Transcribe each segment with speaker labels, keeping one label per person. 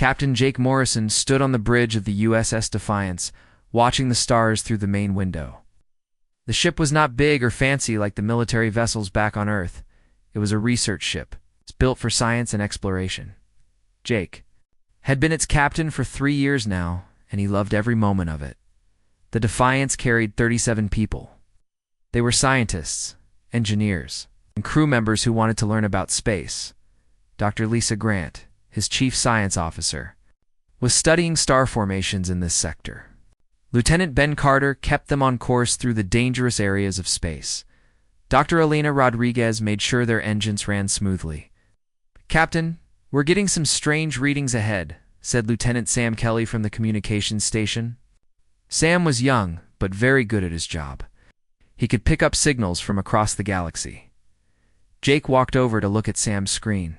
Speaker 1: Captain Jake Morrison stood on the bridge of the USS Defiance, watching the stars through the main window. The ship was not big or fancy like the military vessels back on Earth. It was a research ship. It's built for science and exploration. Jake had been its captain for 3 years now, and he loved every moment of it. The Defiance carried 37 people. They were scientists, engineers, and crew members who wanted to learn about space. Dr. Lisa Grant, his chief science officer, was studying star formations in this sector. Lieutenant Ben Carter kept them on course through the dangerous areas of space. Dr. Elena Rodriguez made sure their engines ran smoothly. "Captain, we're getting some strange readings ahead," said Lieutenant Sam Kelly from the communications station. Sam was young, but very good at his job. He could pick up signals from across the galaxy. Jake walked over to look at Sam's screen.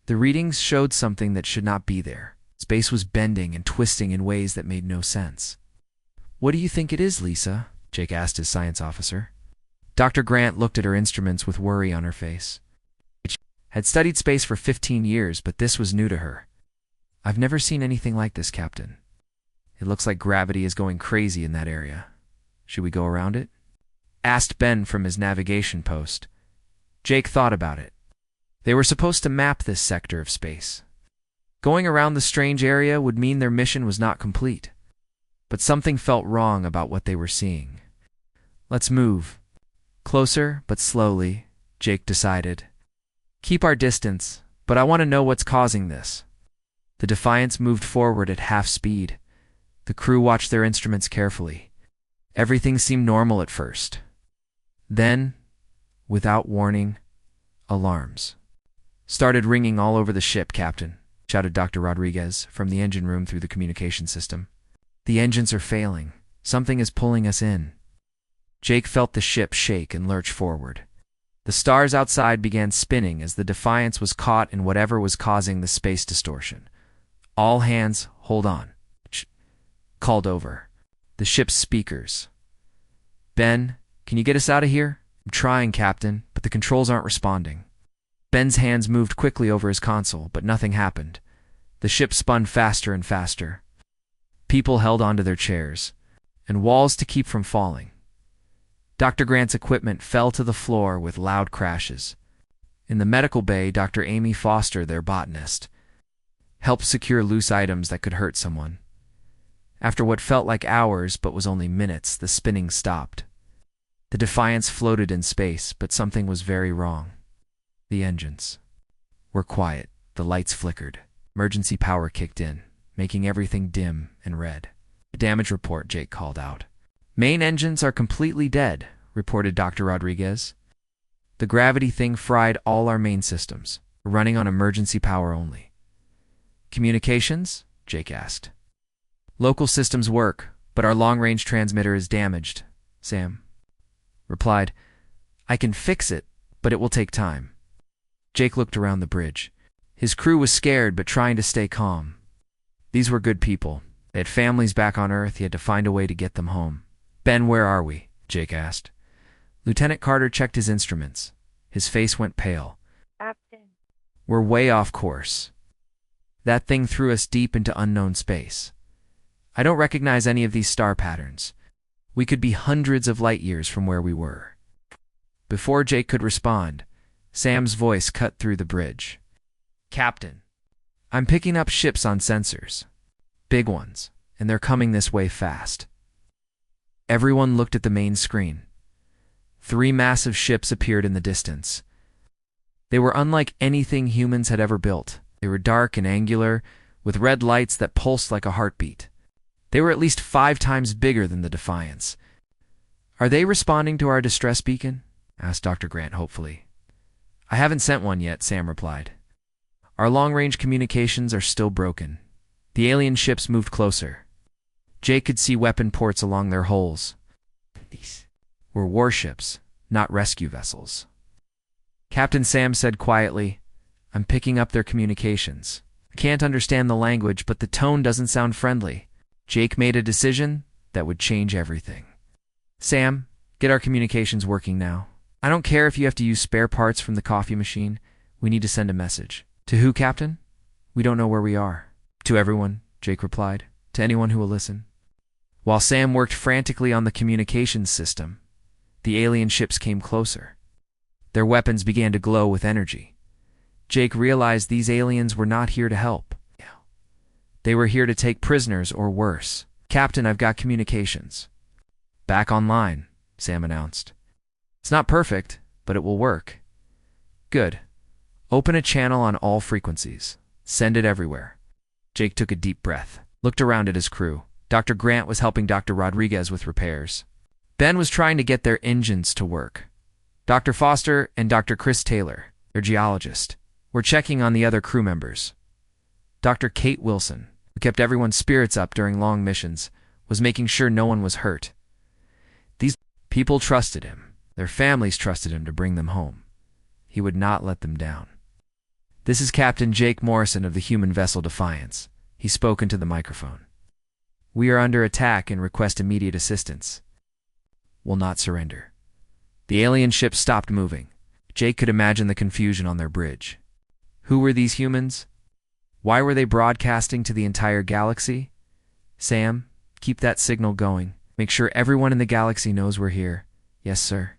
Speaker 1: The readings showed something that should not be there. Space was bending and twisting in ways that made no sense. "What do you think it is, Lisa?" Jake asked his science officer. Dr. Grant looked at her instruments with worry on her face. She had studied space for 15 years, but this was new to her. "I've never seen anything like this, Captain. It looks like gravity is going crazy in that area. Should we go around it?" asked Ben from his navigation post. Jake thought about it. They were supposed to map this sector of space. Going around the strange area would mean their mission was not complete. But something felt wrong about what they were seeing. "Let's move. Closer, but slowly," Jake decided. "Keep our distance, but I want to know what's causing this." The Defiance moved forward at half speed. The crew watched their instruments carefully. Everything seemed normal at first. Then, without warning, alarms started ringing all over the ship, Captain, shouted Dr. Rodriguez from the engine room through the communication system. "The engines are failing. Something is pulling us in." Jake felt the ship shake and lurch forward. The stars outside began spinning as the Defiance was caught in whatever was causing the space distortion. "All hands, hold on," called over the ship's speakers. "Ben, can you get us out of here?" "I'm trying, Captain, but the controls aren't responding." Ben's hands moved quickly over his console, but nothing happened. The ship spun faster and faster. People held onto their chairs, and walls to keep from falling. Dr. Grant's equipment fell to the floor with loud crashes. In the medical bay, Dr. Amy Foster, their botanist, helped secure loose items that could hurt someone. After what felt like hours but was only minutes, the spinning stopped. The Defiance floated in space, but something was very wrong. The engines were quiet. The lights flickered. Emergency power kicked in, making everything dim and red. "Damage report," Jake called out. "Main engines are completely dead," reported Dr. Rodriguez. "The gravity thing fried all our main systems. We're running on emergency power only." "Communications?" Jake asked. "Local systems work, but our long-range transmitter is damaged," Sam replied. "I can fix it, but it will take time." Jake looked around the bridge. His crew was scared but trying to stay calm. These were good people. They had families back on Earth. He had to find a way to get them home. "Ben, where are we?" Jake asked. Lieutenant Carter checked his instruments. His face went pale.
Speaker 2: "Captain."
Speaker 1: "We're way off course. That thing threw us deep into unknown space. I don't recognize any of these star patterns. We could be hundreds of light years from where we were." Before Jake could respond, Sam's voice cut through the bridge. "Captain, I'm picking up ships on sensors. Big ones, and they're coming this way fast." Everyone looked at the main screen. 3 massive ships appeared in the distance. They were unlike anything humans had ever built. They were dark and angular, with red lights that pulsed like a heartbeat. They were at least 5 times bigger than the Defiance. "Are they responding to our distress beacon?" asked Dr. Grant hopefully. "I haven't sent one yet," Sam replied. "Our long-range communications are still broken." The alien ships moved closer. Jake could see weapon ports along their hulls. These were warships, not rescue vessels. Captain Sam said quietly, "I'm picking up their communications. I can't understand the language, but the tone doesn't sound friendly." Jake made a decision that would change everything. "Sam, get our communications working now. I don't care if you have to use spare parts from the coffee machine. We need to send a message." "To who, Captain?" "We don't know where we are." To everyone, Jake replied. To anyone who will listen. While Sam worked frantically on the communications system, the alien ships came closer. Their weapons began to glow with energy. Jake realized these aliens were not here to help. They were here to take prisoners or worse. Captain, I've got communications. Back online, Sam announced. It's not perfect, but it will work. Good. Open a channel on all frequencies. Send it everywhere. Jake took a deep breath, looked around at his crew. Dr. Grant was helping Dr. Rodriguez with repairs. Ben was trying to get their engines to work. Dr. Foster and Dr. Chris Taylor, their geologist, were checking on the other crew members. Dr. Kate Wilson, who kept everyone's spirits up during long missions, was making sure no one was hurt. These people trusted him. Their families trusted him to bring them home. He would not let them down. This is Captain Jake Morrison of the human vessel Defiance. He spoke into the microphone. We are under attack and request immediate assistance. Will not surrender. The alien ship stopped moving. Jake could imagine the confusion on their bridge. Who were these humans? Why were they broadcasting to the entire galaxy? Sam, keep that signal going. Make sure everyone in the galaxy knows we're here. Yes, sir.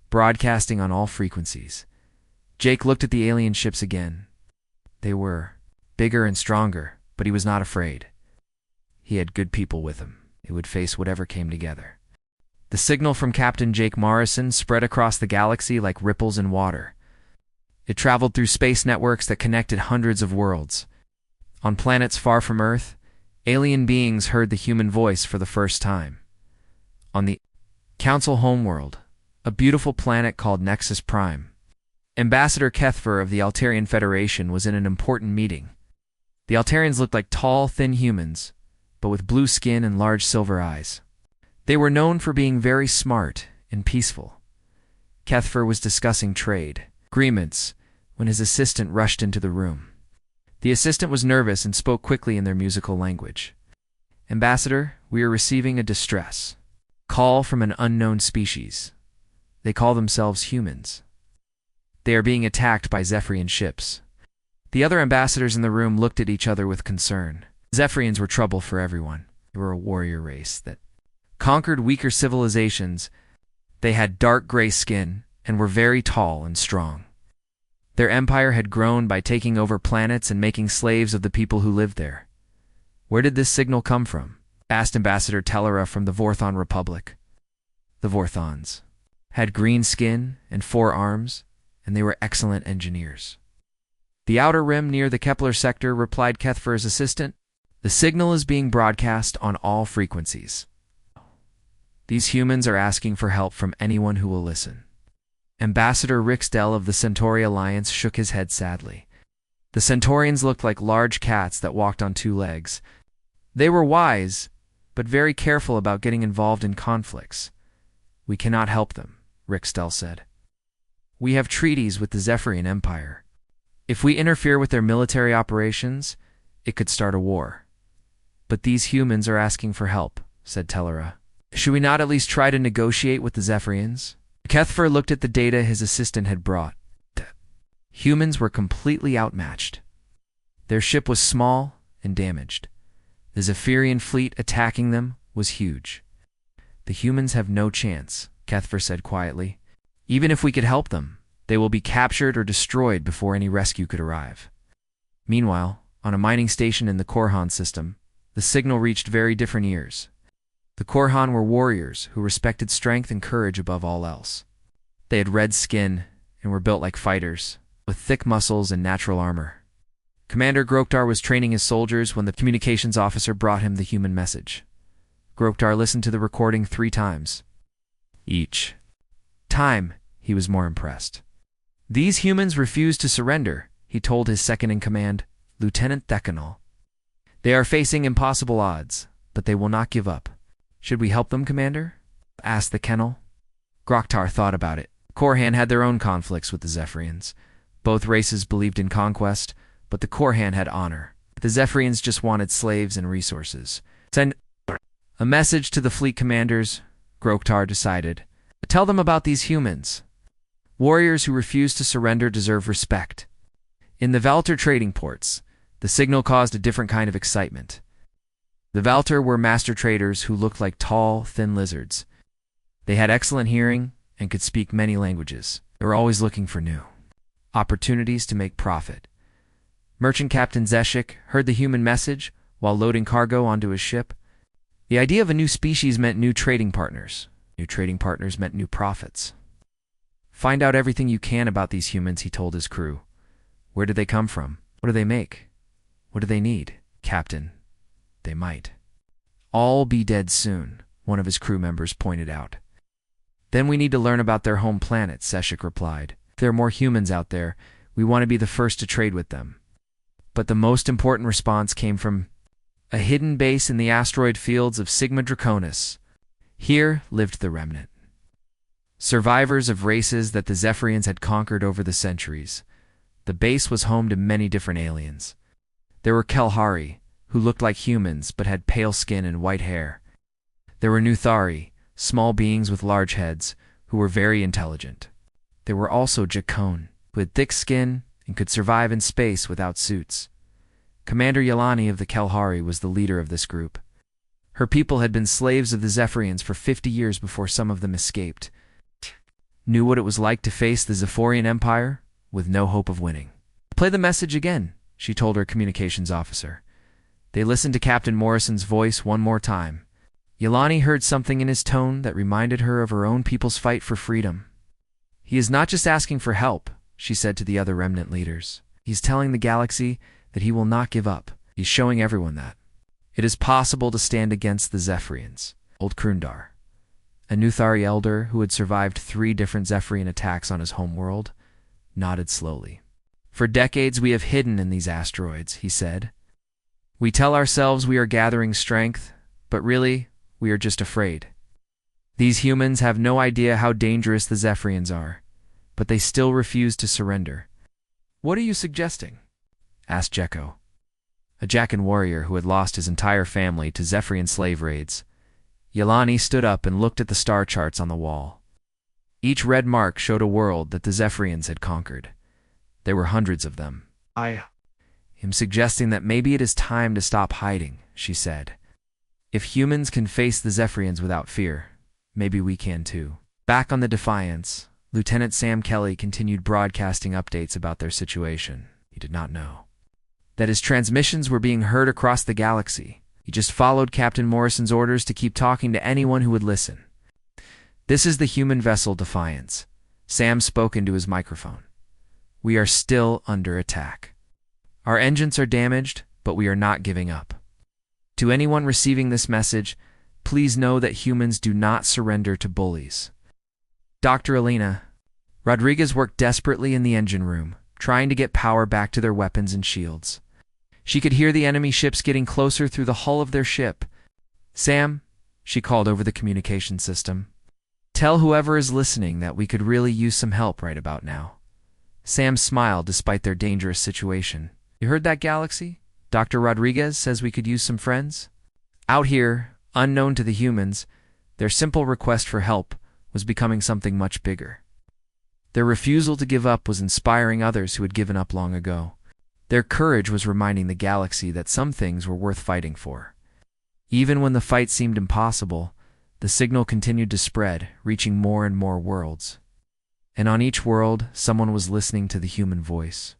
Speaker 1: Broadcasting on all frequencies. Jake looked at the alien ships again. They were bigger and stronger, but he was not afraid. He had good people with him. He would face whatever came together. The signal from Captain Jake Morrison spread across the galaxy like ripples in water. It traveled through space networks that connected hundreds of worlds. On planets far from Earth, alien beings heard the human voice for the first time. On the Council homeworld, a beautiful planet called Nexus Prime, Ambassador Kethver of the Altarian Federation was in an important meeting. The Altarians looked like tall, thin humans, but with blue skin and large silver eyes. They were known for being very smart and peaceful. Kethver was discussing trade agreements when his assistant rushed into the room. The assistant was nervous and spoke quickly in their musical language. Ambassador, we are receiving a distress call from an unknown species. They call themselves humans. They are being attacked by Zephyrian ships. The other ambassadors in the room looked at each other with concern. Zephyrians were trouble for everyone. They were a warrior race that conquered weaker civilizations. They had dark gray skin and were very tall and strong. Their empire had grown by taking over planets and making slaves of the people who lived there. Where did this signal come from? Asked Ambassador Tellera from the Vorthon Republic. The Vorthons had green skin and 4 arms, and they were excellent engineers. The outer rim near the Kepler sector, replied Kethver's assistant. The signal is being broadcast on all frequencies. These humans are asking for help from anyone who will listen. Ambassador Rixdell of the Centauri Alliance shook his head sadly. The Centaurians looked like large cats that walked on 2 legs. They were wise, but very careful about getting involved in conflicts. We cannot help them, Rixdell said. We have treaties with the Zephyrian Empire. If we interfere with their military operations, it could start a war. But these humans are asking for help, said Tellera. Should we not at least try to negotiate with the Zephyrians? Kethver looked at the data his assistant had brought. Humans were completely outmatched. Their ship was small and damaged. The Zephyrian fleet attacking them was huge. The humans have no chance, Kethver said quietly. Even if we could help them, they will be captured or destroyed before any rescue could arrive. Meanwhile, on a mining station in the Korhan system, the signal reached very different ears. The Korhan were warriors who respected strength and courage above all else. They had red skin and were built like fighters, with thick muscles and natural armor. Commander Groktar was training his soldiers when the communications officer brought him the human message. Groktar listened to the recording 3 times. Each time, he was more impressed. These humans refused to surrender, he told his second-in-command, Lieutenant Thekanal. They are facing impossible odds, but they will not give up. Should we help them, Commander? Asked the Kennel. Groktar thought about it. Korhan had their own conflicts with the Zephyrians. Both races believed in conquest, but the Korhan had honor. The Zephyrians just wanted slaves and resources. Send a message to the fleet commanders, Groktar decided. Tell them about these humans. Warriors who refuse to surrender deserve respect. In the Valter trading ports, The signal caused a different kind of excitement. The Valter were master traders who looked like tall, thin lizards. They had excellent hearing and could speak many languages. They were always looking for new opportunities to make profit. Merchant Captain Zeshik heard the human message while loading cargo onto his ship. The idea of a new species meant new trading partners. New trading partners meant new profits. Find out everything you can about these humans, he told his crew. Where did they come from? What do they make? What do they need? Captain, they might all be dead soon, one of his crew members pointed out. Then we need to learn about their home planet, Zeshik replied. If there are more humans out there, we want to be the first to trade with them. But the most important response came from a hidden base in the asteroid fields of Sigma Draconis. Here lived the remnant, survivors of races that the Zephyrians had conquered over the centuries. The base was home to many different aliens. There were Kelhari, who looked like humans but had pale skin and white hair. There were Nuthari, small beings with large heads, who were very intelligent. There were also Jakone, who had thick skin and could survive in space without suits. Commander Yelani of the Kelhari was the leader of this group. Her people had been slaves of the Zephyrians for 50 years before some of them escaped. Knew what it was like to face the Zephorian Empire with no hope of winning. Play the message again, she told her communications officer. They listened to Captain Morrison's voice one more time. Yelani heard something in his tone that reminded her of her own people's fight for freedom. He is not just asking for help, she said to the other remnant leaders. He's telling the galaxy that he will not give up. He's showing everyone that it is possible to stand against the Zephyrians. Old Krundar, a Nuthari elder who had survived 3 different Zephyrian attacks on his homeworld, nodded slowly. For decades we have hidden in these asteroids, he said. We tell ourselves we are gathering strength, but really, we are just afraid. These humans have no idea how dangerous the Zephyrians are, but they still refuse to surrender. What are you suggesting? Asked Jekko, a Jackan warrior who had lost his entire family to Zephyrian slave raids. Yelani stood up and looked at the star charts on the wall. Each red mark showed a world that the Zephyrians had conquered. There were hundreds of them. Him suggesting that maybe it is time to stop hiding, she said. If humans can face the Zephyrians without fear, maybe we can too. Back on the Defiance, Lieutenant Sam Kelly continued broadcasting updates about their situation. He did not know that his transmissions were being heard across the galaxy. He just followed Captain Morrison's orders to keep talking to anyone who would listen. This is the human vessel Defiance. Sam spoke into his microphone. We are still under attack. Our engines are damaged, but we are not giving up. To anyone receiving this message, please know that humans do not surrender to bullies. Dr. Elena Rodriguez worked desperately in the engine room, trying to get power back to their weapons and shields. She could hear the enemy ships getting closer through the hull of their ship. Sam, she called over the communication system, tell whoever is listening that we could really use some help right about now. Sam smiled despite their dangerous situation. You heard that, Galaxy? Dr. Rodriguez says we could use some friends. Out here, unknown to the humans, their simple request for help was becoming something much bigger. Their refusal to give up was inspiring others who had given up long ago. Their courage was reminding the galaxy that some things were worth fighting for. Even when the fight seemed impossible, the signal continued to spread, reaching more and more worlds. And on each world, someone was listening to the human voice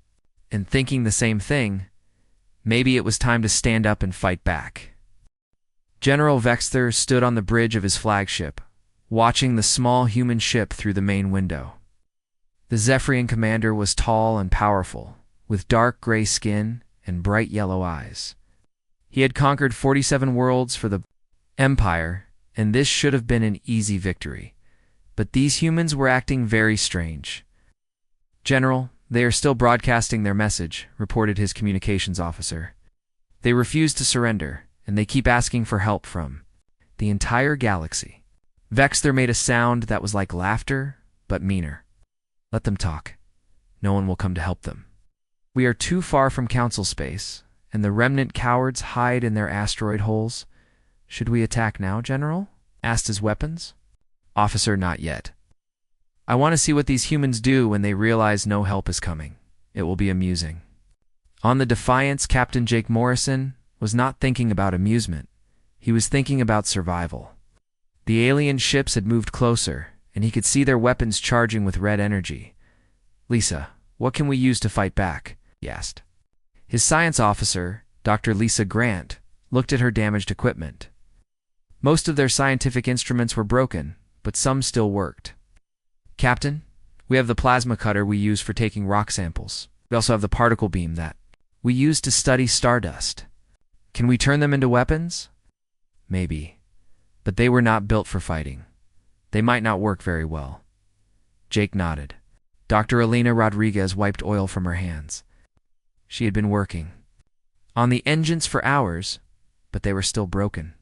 Speaker 1: and thinking the same thing. Maybe it was time to stand up and fight back. General Vexter stood on the bridge of his flagship, watching the small human ship through the main window. The Zephyrian commander was tall and powerful, with dark gray skin and bright yellow eyes. He had conquered 47 worlds for the Empire, and this should have been an easy victory. But these humans were acting very strange. General, they are still broadcasting their message, reported his communications officer. They refuse to surrender, and they keep asking for help from the entire galaxy. Vexter made a sound that was like laughter, but meaner. Let them talk. No one will come to help them. We are too far from council space, and the remnant cowards hide in their asteroid holes. Should we attack now, General? Asked his weapons. Officer, not yet. I want to see what these humans do when they realize no help is coming. It will be amusing. On the Defiance, Captain Jake Morrison was not thinking about amusement. He was thinking about survival. The alien ships had moved closer, and he could see their weapons charging with red energy. "Lisa, what can we use to fight back?" he asked. His science officer, Dr. Lisa Grant, looked at her damaged equipment. Most of their scientific instruments were broken, but some still worked. "Captain, we have the plasma cutter we use for taking rock samples. We also have the particle beam that we use to study stardust. Can we turn them into weapons?" "Maybe, but they were not built for fighting. They might not work very well." Jake nodded. Dr. Elena Rodriguez wiped oil from her hands. She had been working on the engines for hours, but they were still broken.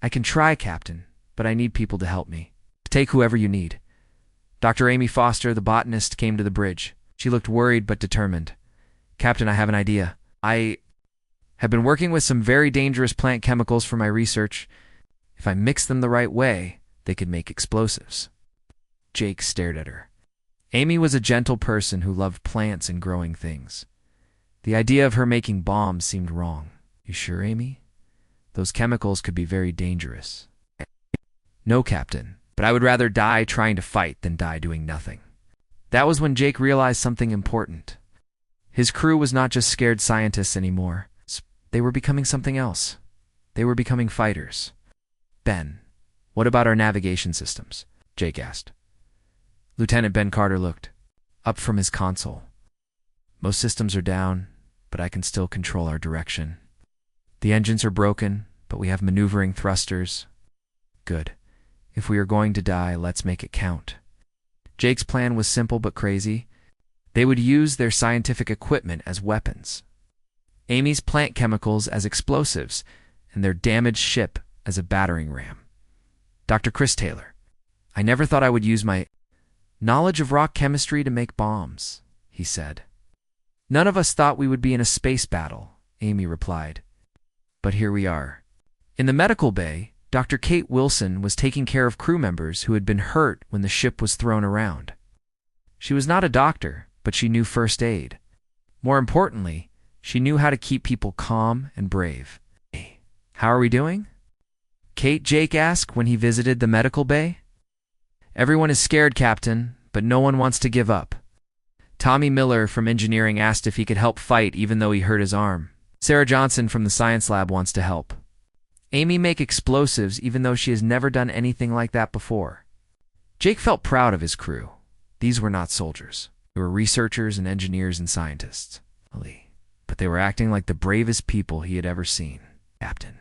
Speaker 1: "I can try, Captain, but I need people to help me. Take whoever you need." Dr. Amy Foster, the botanist, came to the bridge. She looked worried but determined. "Captain, I have an idea. I have been working with some very dangerous plant chemicals for my research. If I mix them the right way, they could make explosives." Jake stared at her. Amy was a gentle person who loved plants and growing things. The idea of her making bombs seemed wrong. "You sure, Amy? Those chemicals could be very dangerous." "No, Captain, but I would rather die trying to fight than die doing nothing." That was when Jake realized something important. His crew was not just scared scientists anymore. They were becoming something else. They were becoming fighters. "Ben, what about our navigation systems?" Jake asked. Lieutenant Ben Carter looked up from his console. "Most systems are down, but I can still control our direction. The engines are broken, but we have maneuvering thrusters." "Good. If we are going to die, let's make it count." Jake's plan was simple but crazy. They would use their scientific equipment as weapons, Amy's plant chemicals as explosives, and their damaged ship as a battering ram. "Dr. Chris Taylor, I never thought I would use my knowledge of rock chemistry to make bombs," he said. "None of us thought we would be in a space battle," Amy replied. "But here we are." In the medical bay, Dr. Kate Wilson was taking care of crew members who had been hurt when the ship was thrown around. She was not a doctor, but she knew first aid. More importantly, she knew how to keep people calm and brave. "Hey, how are we doing?" Jake asked when he visited the medical bay. "Everyone is scared, Captain, but no one wants to give up." Tommy Miller from engineering asked if he could help fight even though he hurt his arm. Sarah Johnson from the science lab wants to help. Amy make explosives even though she has never done anything like that before. Jake felt proud of his crew. These were not soldiers. They were researchers and engineers and scientists. But they were acting like the bravest people he had ever seen. "Captain,"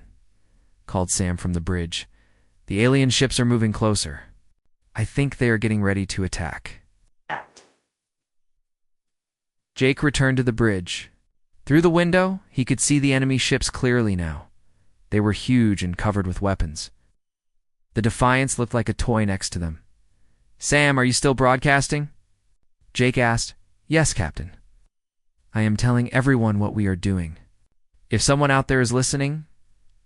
Speaker 1: called Sam from the bridge, "the alien ships are moving closer. I think they are getting ready to attack." Jake returned to the bridge. Through the window, he could see the enemy ships clearly now. They were huge and covered with weapons. The Defiance looked like a toy next to them. "Sam, are you still broadcasting?" Jake asked. "Yes, Captain. I am telling everyone what we are doing. If someone out there is listening,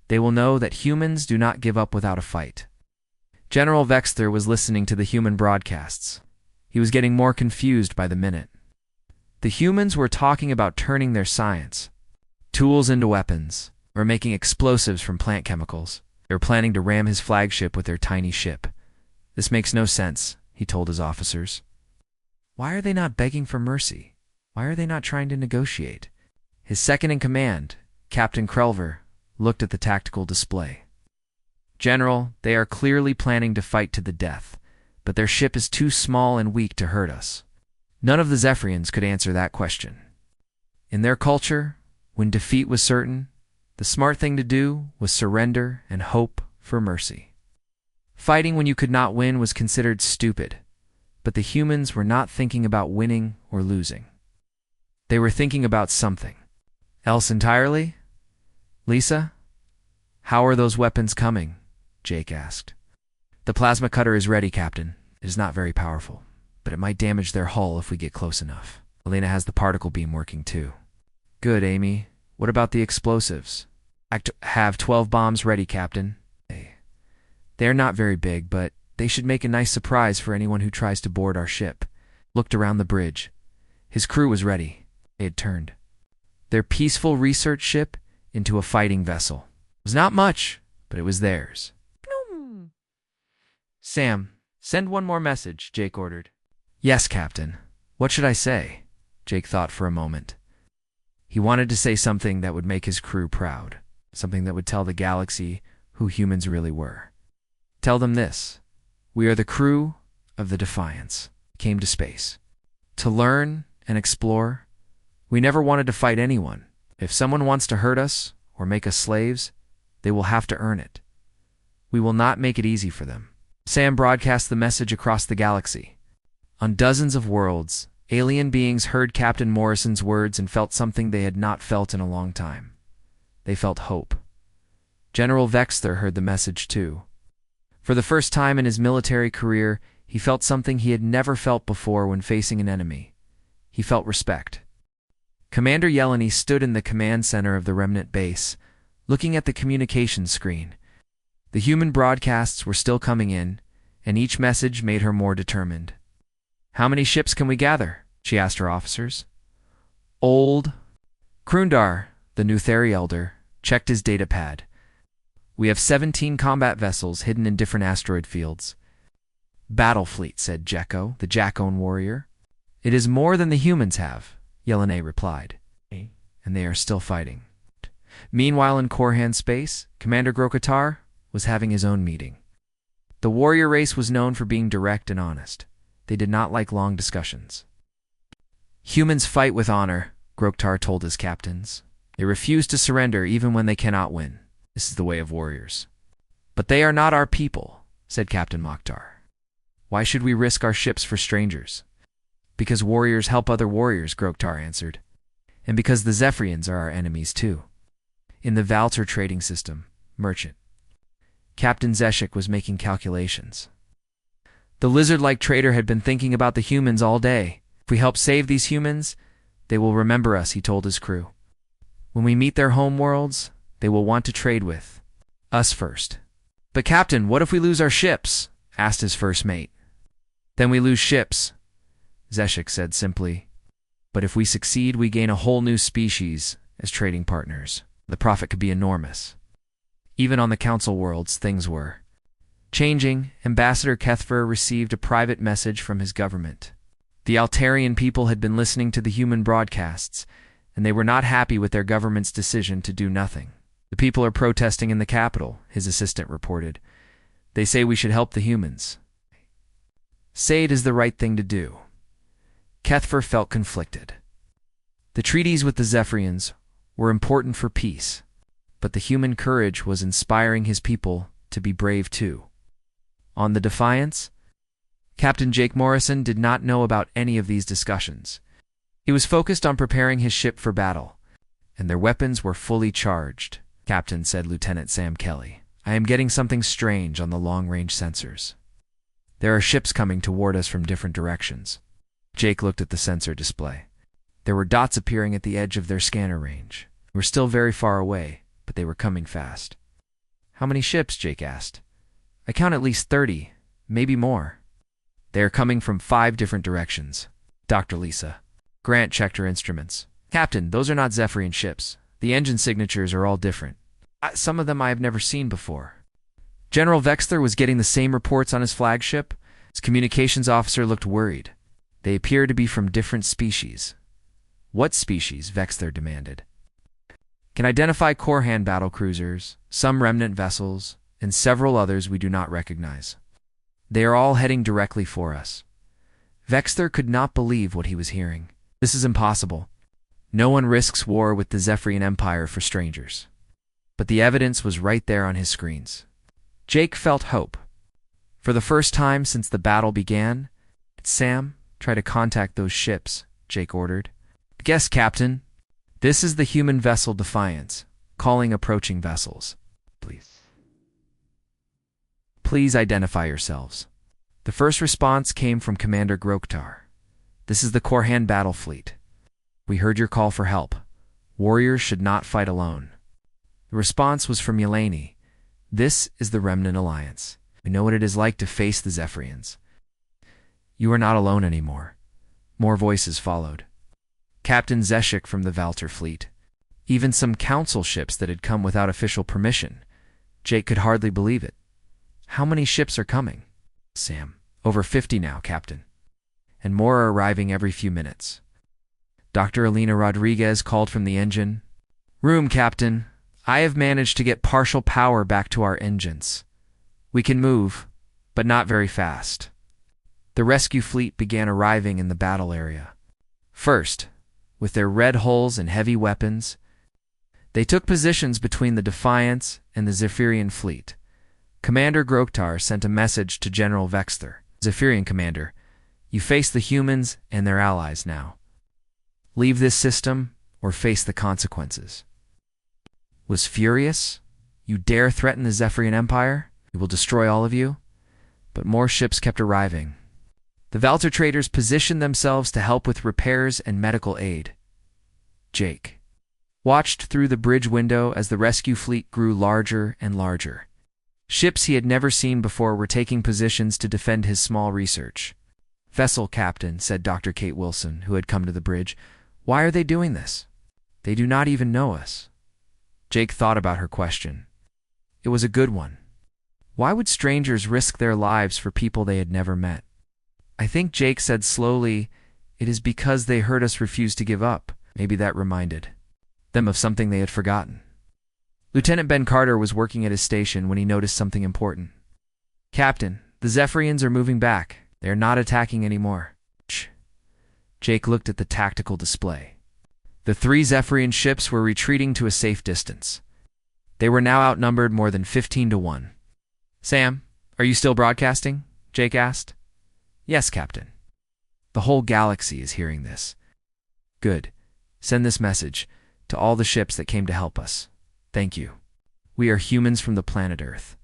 Speaker 1: they will know that humans do not give up without a fight." General Vexter was listening to the human broadcasts. He was getting more confused by the minute. The humans were talking about turning their science, tools into weapons, or making explosives from plant chemicals. They were planning to ram his flagship with their tiny ship. "This makes no sense," he told his officers. "Why are they not begging for mercy? Why are they not trying to negotiate?" His second-in-command, Captain Krelver, looked at the tactical display. "General, they are clearly planning to fight to the death, but their ship is too small and weak to hurt us." None of the Zephyrians could answer that question. In their culture, when defeat was certain, the smart thing to do was surrender and hope for mercy. Fighting when you could not win was considered stupid, but the humans were not thinking about winning or losing. They were thinking about something else entirely. "Lisa, how are those weapons coming?" Jake asked. "The plasma cutter is ready, Captain. It is not very powerful, but it might damage their hull if we get close enough. Elena has the particle beam working too." "Good, Amy. What about the explosives?" "I have 12 bombs ready, Captain." "They are not very big, but they should make a nice surprise for anyone who tries to board our ship." Looked around the bridge. His crew was ready. They had turned their peaceful research ship into a fighting vessel. It was not much, but it was theirs. Sam, send one more message, Jake ordered. Yes, Captain. What should I say? Jake thought for a moment. He wanted to say something that would make his crew proud, something that would tell the galaxy who humans really were. Tell them this: we are the crew of the Defiance, came to space to learn and explore. We never wanted to fight anyone. If someone wants to hurt us or make us slaves, they will have to earn it. We will not make it easy for them. Sam broadcast the message across the galaxy. On dozens of worlds, alien beings heard Captain Morrison's words and felt something they had not felt in a long time. They felt hope. General Vexter heard the message too. For the first time in his military career, he felt something he had never felt before when facing an enemy. He felt respect. Commander Yeleny stood in the command center of the Remnant base, looking at the communications screen. The human broadcasts were still coming in, and each message made her more determined. How many ships can we gather? She asked her officers. Old Krundar, the Nutheri elder, checked his datapad. We have 17 combat vessels hidden in different asteroid fields. Battle fleet, said Jekko, the Jakone warrior. It is more than the humans have, Yeleny replied, and they are still fighting. Meanwhile in Korhan space, Commander Grokatar was having his own meeting. The warrior race was known for being direct and honest. They did not like long discussions. Humans fight with honor, Grokatar told his captains. They refuse to surrender even when they cannot win. This is the way of warriors. But they are not our people, said Captain Mokhtar. Why should we risk our ships for strangers? Because warriors help other warriors, Grokatar answered. And because the Zephyrians are our enemies too. In the Valter trading system, merchant. Captain Zeshik was making calculations. The lizard-like trader had been thinking about the humans all day. If we help save these humans, they will remember us, he told his crew. When we meet their home worlds, they will want to trade with us first. But Captain, what if we lose our ships? Asked his first mate. Then we lose ships, Zeshik said simply. But if we succeed, we gain a whole new species as trading partners. The profit could be enormous. Even on the council worlds, things were changing. Ambassador Kethfer received a private message from his government. The Altarian people had been listening to the human broadcasts, and they were not happy with their government's decision to do nothing. The people are protesting in the capital, his assistant reported. They say we should help the humans. Say it is the right thing to do. Kethfer felt conflicted. The treaties with the Zephyrians were important for peace, but the human courage was inspiring his people to be brave too. On the Defiance, Captain Jake Morrison did not know about any of these discussions. He was focused on preparing his ship for battle, and their weapons were fully charged. Captain, said Lieutenant Sam Kelly, I am getting something strange on the long-range sensors. There are ships coming toward us from different directions. Jake looked at the sensor display. There were dots appearing at the edge of their scanner range. They were still very far away, but they were coming fast. How many ships? Jake asked. I count at least 30, maybe more. They are coming from 5 different directions. Dr. Lisa. Grant checked her instruments. Captain, those are not Zephyrian ships. The engine signatures are all different. Some of them I have never seen before. General Vexter was getting the same reports on his flagship. His communications officer looked worried. They appear to be from different species. What species? Vexter demanded. Can identify Korhan battlecruisers, some remnant vessels, and several others we do not recognize. They are all heading directly for us. Vexter could not believe what he was hearing. This is impossible. No one risks war with the Zephyrian Empire for strangers. But the evidence was right there on his screens. Jake felt hope. For the first time since the battle began, Sam, try to contact those ships, Jake ordered. Yes, Captain. This is the human vessel Defiance, calling approaching vessels. Please identify yourselves. The first response came from Commander Grokatar. This is the Korhan battle fleet. We heard your call for help. Warriors should not fight alone. The response was from Yeleny. This is the Remnant Alliance. We know what it is like to face the Zephyrians. You are not alone anymore. More voices followed. Captain Zeshik from the Valter fleet. Even some council ships that had come without official permission. Jake could hardly believe it. How many ships are coming? Sam. Over 50 now, Captain. And more are arriving every few minutes. Dr. Alina Rodriguez called from the engine. Room, Captain. I have managed to get partial power back to our engines. We can move, but not very fast. The rescue fleet began arriving in the battle area. First, with their red hulls and heavy weapons, they took positions between the Defiance and the Zephyrian fleet. Commander Groktar sent a message to General Vexter. Zephyrian commander, you face the humans and their allies now. Leave this system or face the consequences. Was furious? You dare threaten the Zephyrian Empire? We will destroy all of you? But more ships kept arriving. The Valter traders positioned themselves to help with repairs and medical aid. Jake watched through the bridge window as the rescue fleet grew larger and larger. Ships he had never seen before were taking positions to defend his small research. Vessel captain, said Dr. Kate Wilson, who had come to the bridge. Why are they doing this? They do not even know us. Jake thought about her question. It was a good one. Why would strangers risk their lives for people they had never met? I think Jake said slowly, it is because they heard us refuse to give up. Maybe that reminded them of something they had forgotten. Lieutenant Ben Carter was working at his station when he noticed something important. Captain, the Zephyrians are moving back. They are not attacking anymore. Shh. Jake looked at the tactical display. The 3 Zephyrian ships were retreating to a safe distance. They were now outnumbered more than 15-1. Sam, are you still broadcasting? Jake asked. Yes, Captain. The whole galaxy is hearing this. Good. Send this message to all the ships that came to help us. Thank you. We are humans from the planet Earth.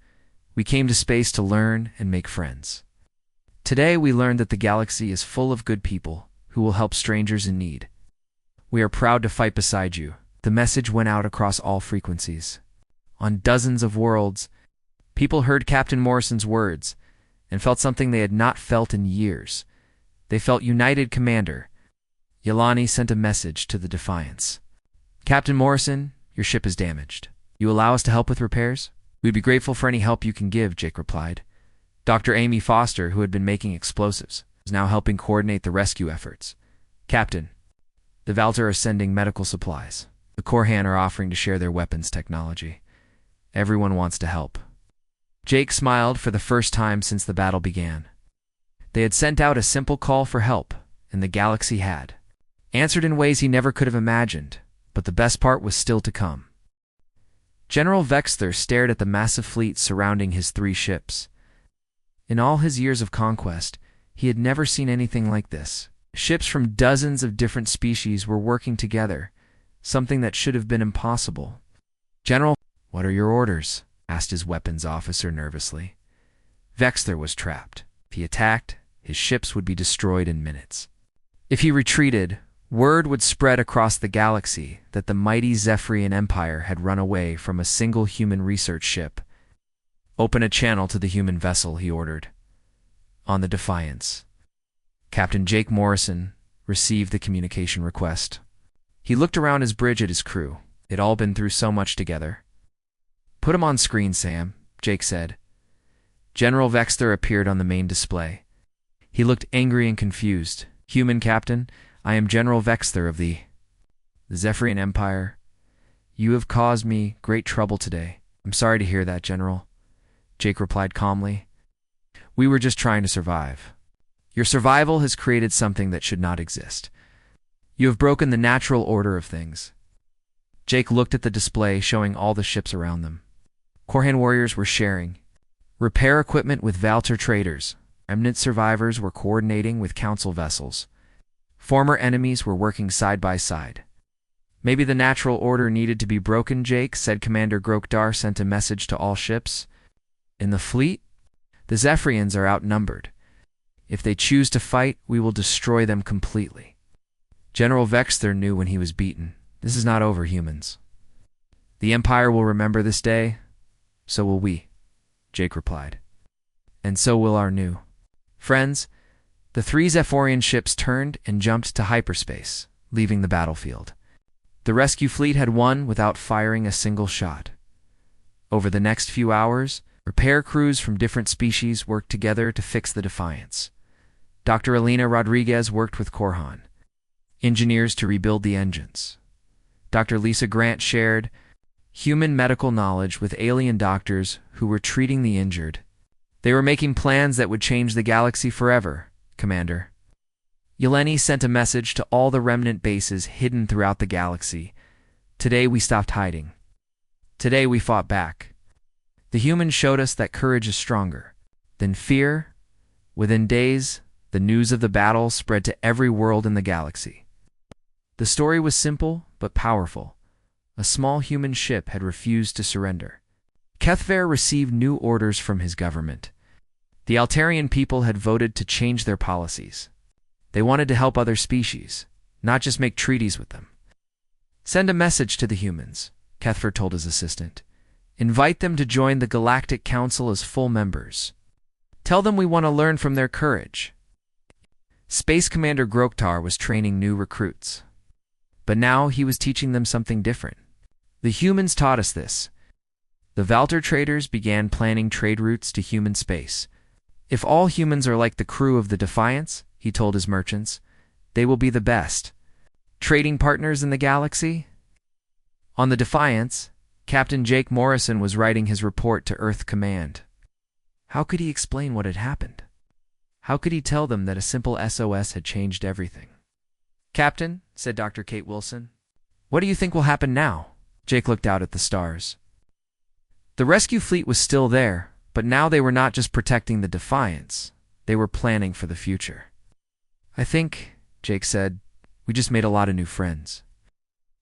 Speaker 1: We came to space to learn and make friends. Today we learned that the galaxy is full of good people who will help strangers in need. We are proud to fight beside you. The message went out across all frequencies. On dozens of worlds, people heard Captain Morrison's words and felt something they had not felt in years. They felt united. Commander Yelani sent a message to the Defiance. Captain Morrison, your ship is damaged. You allow us to help with repairs? We'd be grateful for any help you can give, Jake replied. Dr. Amy Foster, who had been making explosives, is now helping coordinate the rescue efforts. Captain, the Valter are sending medical supplies. The Korhan are offering to share their weapons technology. Everyone wants to help. Jake smiled for the first time since the battle began. They had sent out a simple call for help, and the galaxy had answered in ways he never could have imagined, but the best part was still to come. General Vexter stared at the massive fleet surrounding his 3 ships. In all his years of conquest, he had never seen anything like this. Ships from dozens of different species were working together, something that should have been impossible. General, what are your orders? Asked his weapons officer nervously. Vexter was trapped. If he attacked, his ships would be destroyed in minutes. If he retreated, word would spread across the galaxy that the mighty Zephyrian Empire had run away from a single human research ship. Open a channel to the human vessel, he ordered. On the Defiance. Captain Jake Morrison received the communication request. He looked around his bridge at his crew. They'd all been through so much together. Put him on screen, Sam, Jake said. General Vexter appeared on the main display. He looked angry and confused. Human Captain, I am General Vexter of the Zephyrian Empire. You have caused me great trouble today. I'm sorry to hear that, General. Jake replied calmly. We were just trying to survive. Your survival has created something that should not exist. You have broken the natural order of things. Jake looked at the display showing all the ships around them. Korhan warriors were sharing repair equipment with Valter traders. Remnant survivors were coordinating with council vessels. Former enemies were working side by side. Maybe the natural order needed to be broken, Jake, said Commander Groktar sent a message to all ships. In the fleet, the Zephyrians are outnumbered. If they choose to fight, we will destroy them completely. General Vexter knew when he was beaten. This is not over, humans. The Empire will remember this day. So will we, Jake replied. And so will our new friends. The 3 Zephyrian ships turned and jumped to hyperspace, leaving the battlefield. The rescue fleet had won without firing a single shot. Over the next few hours, repair crews from different species worked together to fix the Defiance. Dr. Elena Rodriguez worked with Korhan, engineers to rebuild the engines. Dr. Lisa Grant shared human medical knowledge with alien doctors who were treating the injured. They were making plans that would change the galaxy forever, Commander. Yeleni sent a message to all the remnant bases hidden throughout the galaxy. Today we stopped hiding. Today we fought back. The humans showed us that courage is stronger than fear. Within days, the news of the battle spread to every world in the galaxy. The story was simple but powerful. A small human ship had refused to surrender. Kethver received new orders from his government. The Altarian people had voted to change their policies. They wanted to help other species, not just make treaties with them. Send a message to the humans, Kethver told his assistant. Invite them to join the Galactic Council as full members. Tell them we want to learn from their courage. Space Commander Groktar was training new recruits. But now he was teaching them something different. The humans taught us this. The Valter traders began planning trade routes to human space. If all humans are like the crew of the Defiance, he told his merchants, they will be the best trading partners in the galaxy. On the Defiance, Captain Jake Morrison was writing his report to Earth Command. How could he explain what had happened? How could he tell them that a simple SOS had changed everything? Captain, said Dr. Kate Wilson, what do you think will happen now? Jake looked out at the stars. The rescue fleet was still there, but now they were not just protecting the Defiance. They were planning for the future. I think, Jake said, we just made a lot of new friends.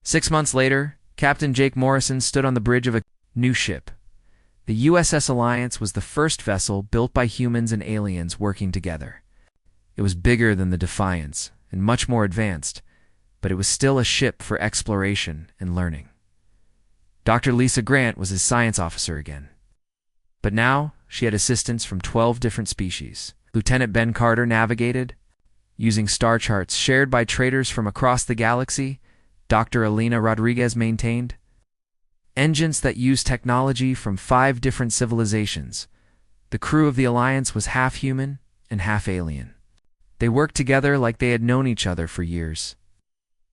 Speaker 1: 6 months later, Captain Jake Morrison stood on the bridge of a new ship. The USS Alliance was the first vessel built by humans and aliens working together. It was bigger than the Defiance and much more advanced, but it was still a ship for exploration and learning. Dr. Lisa Grant was his science officer again. But now, she had assistants from 12 different species. Lieutenant Ben Carter navigated, using star charts shared by traders from across the galaxy. Dr. Elena Rodriguez maintained engines that used technology from 5 different civilizations. The crew of the Alliance was half human and half alien. They worked together like they had known each other for years.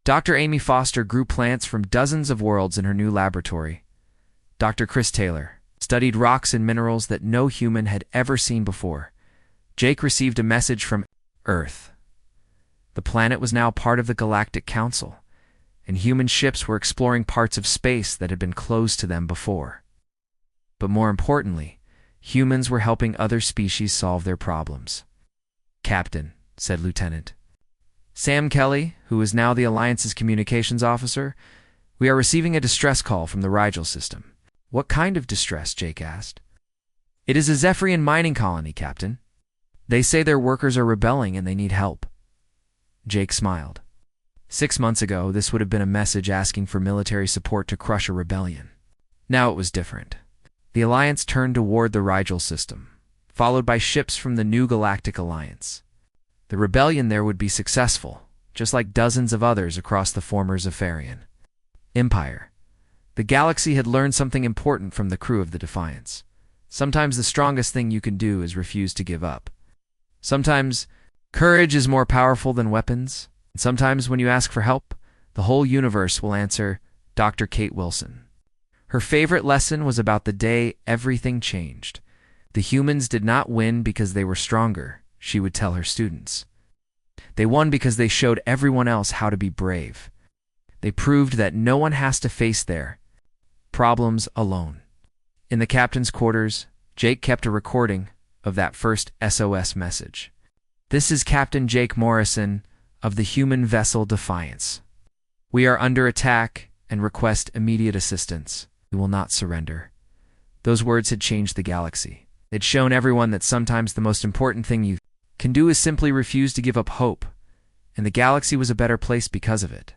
Speaker 1: Dr. Amy Foster grew plants from dozens of worlds in her new laboratory. Dr. Chris Taylor studied rocks and minerals that no human had ever seen before. Jake received a message from Earth. The planet was now part of the Galactic Council, and human ships were exploring parts of space that had been closed to them before. But more importantly, humans were helping other species solve their problems. Captain, said Lieutenant Sam Kelly, who is now the Alliance's communications officer, we are receiving a distress call from the Rigel system. What kind of distress? Jake asked. It is a Zephyrian mining colony, Captain. They say their workers are rebelling and they need help. Jake smiled. 6 months ago, this would have been a message asking for military support to crush a rebellion. Now it was different. The Alliance turned toward the Rigel system, followed by ships from the new Galactic Alliance. The rebellion there would be successful, just like dozens of others across the former Zephyrian Empire. The galaxy had learned something important from the crew of the Defiance. Sometimes the strongest thing you can do is refuse to give up. Sometimes courage is more powerful than weapons. And sometimes when you ask for help, the whole universe will answer. Dr. Kate Wilson. Her favorite lesson was about the day everything changed. The humans did not win because they were stronger, she would tell her students. They won because they showed everyone else how to be brave. They proved that no one has to face their problems alone. In the captain's quarters, Jake kept a recording of that first SOS message. This is Captain Jake Morrison of the human vessel Defiance. We are under attack and request immediate assistance. We will not surrender. Those words had changed the galaxy. They'd shown everyone that sometimes the most important thing you can do is simply refuse to give up hope, and the galaxy was a better place because of it.